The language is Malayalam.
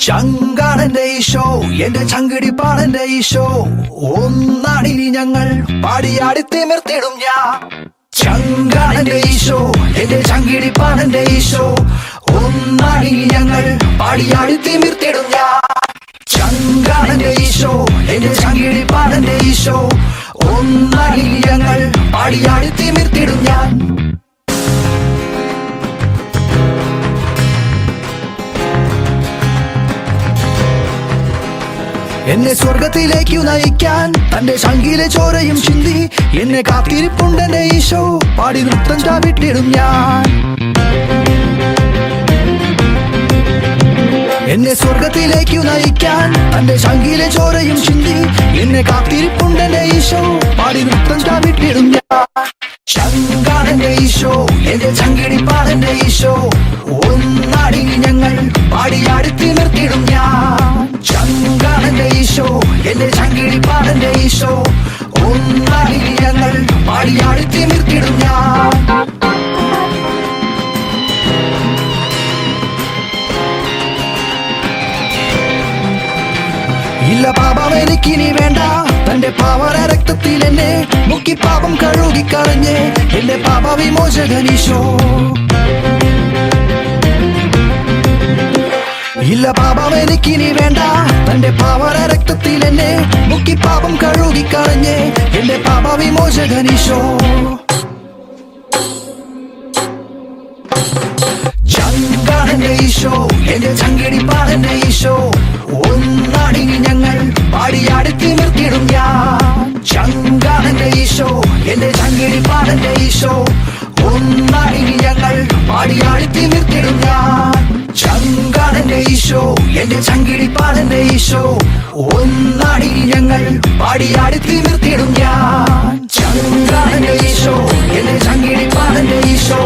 ചങ്കാണെന്റെ ഈശോ, എന്റെ ചങ്കിടിപ്പാണെന്റെ ഈശോ. ഒന്നാണിനി ഞങ്ങൾ പാടിയാടി തിമിർത്തിടും ഞാൻ. ചങ്കാണെന്റെ ഈശോ, എന്റെ ചങ്കിടിപ്പാണെന്റെ ഈശോ. ഒന്നാണിനി ഞങ്ങൾ പാടിയാടി തിമിർത്തിടും ഞാൻ. ചങ്കാണെന്റെ ഈശോ, എന്റെ ചങ്കിടിപ്പാണെന്റെ ഈശോ. ഒന്നാണിനി ഞങ്ങൾ പാടിയാടി തിമിർത്തിടും ഞാൻ. എന്നെ സ്വർഗത്തിലേക്കു നയിക്കാൻ തന്റെ ശങ്കിലെ ചോരയും ചിന്തി എന്നെ കാത്തിരിപ്പുണ്ടെന്റെ ഈശോ. പാടി നൃത്തം ചാവിട്ടിടും ഞാൻ. എന്നെ സ്വർഗത്തിലേക്കു നയിക്കാൻ തന്റെ ശങ്കിലെ ചോരയും ചിന്തി എന്നെ കാത്തിരിപ്പുണ്ടെന്റെ ഈശോ. പാടി നൃത്തം ചാവിട്ടിടും ഞാൻ. ചങ്കാണെന്റെ ഈശോ, എന്റെ ചങ്കിടിപ്പാണെന്റെ ഈശോ. ഒന്നാടി ഞങ്ങൾ പാടിയാടി തിമിർത്തിടും ഞാൻ. ചങ്കാണെന്റെ ഈശോ, എന്റെ ചങ്കിടിപ്പാണെന്റെ ഈശോ. ഒന്നാടി ഞങ്ങൾ പാടിയാടി തിമിർത്തിടും ഞാൻ. ഇല്ല പാപം എനിക്കിനി വേണ്ട, തന്റെ പാവന രക്തത്തിൽ എന്നെ മുക്കി പാപം കഴുകിക്കളഞ്ഞ് എന്റെ പാപ വിമോചകനീശോ. ഇല്ല പാപം എനിക്കിനി വേണ്ട, തന്റെ പാവന രക്തത്തിൽ എന്നെ മുക്കി പാപം കഴുകിക്കളഞ്ഞ് എന്റെ പാപ വിമോചകനീശോ. ചങ്കാണെന്റെ ഈശോ, എന്റെ ചങ്കിടിപ്പാണെന്റെ ഈശോ. ഒന്നാടി ഞങ്ങൾ പാടിയാടി തിമിർത്തിടും ഞാൻ. ചങ്കാണെന്റെ ഈശോ, എന്റെ ചങ്കിടിപ്പാണെന്റെ ഈശോ. ഒന്നാടി ഞങ്ങൾ പാടിയാടി തിമിർത്തിടും ഞാൻ. ചങ്കാണെന്റെ ഈശോ, എന്റെ ചങ്കിടിപ്പാണെന്റെ ഈശോ. ഒന്നാടി ഞങ്ങൾ പാടിയാടി തിമിർത്തിടും ഞാൻ. ചങ്കാണെന്റെ ഈശോ, എന്റെ ചങ്കിടിപ്പാണെന്റെ ഈശോ.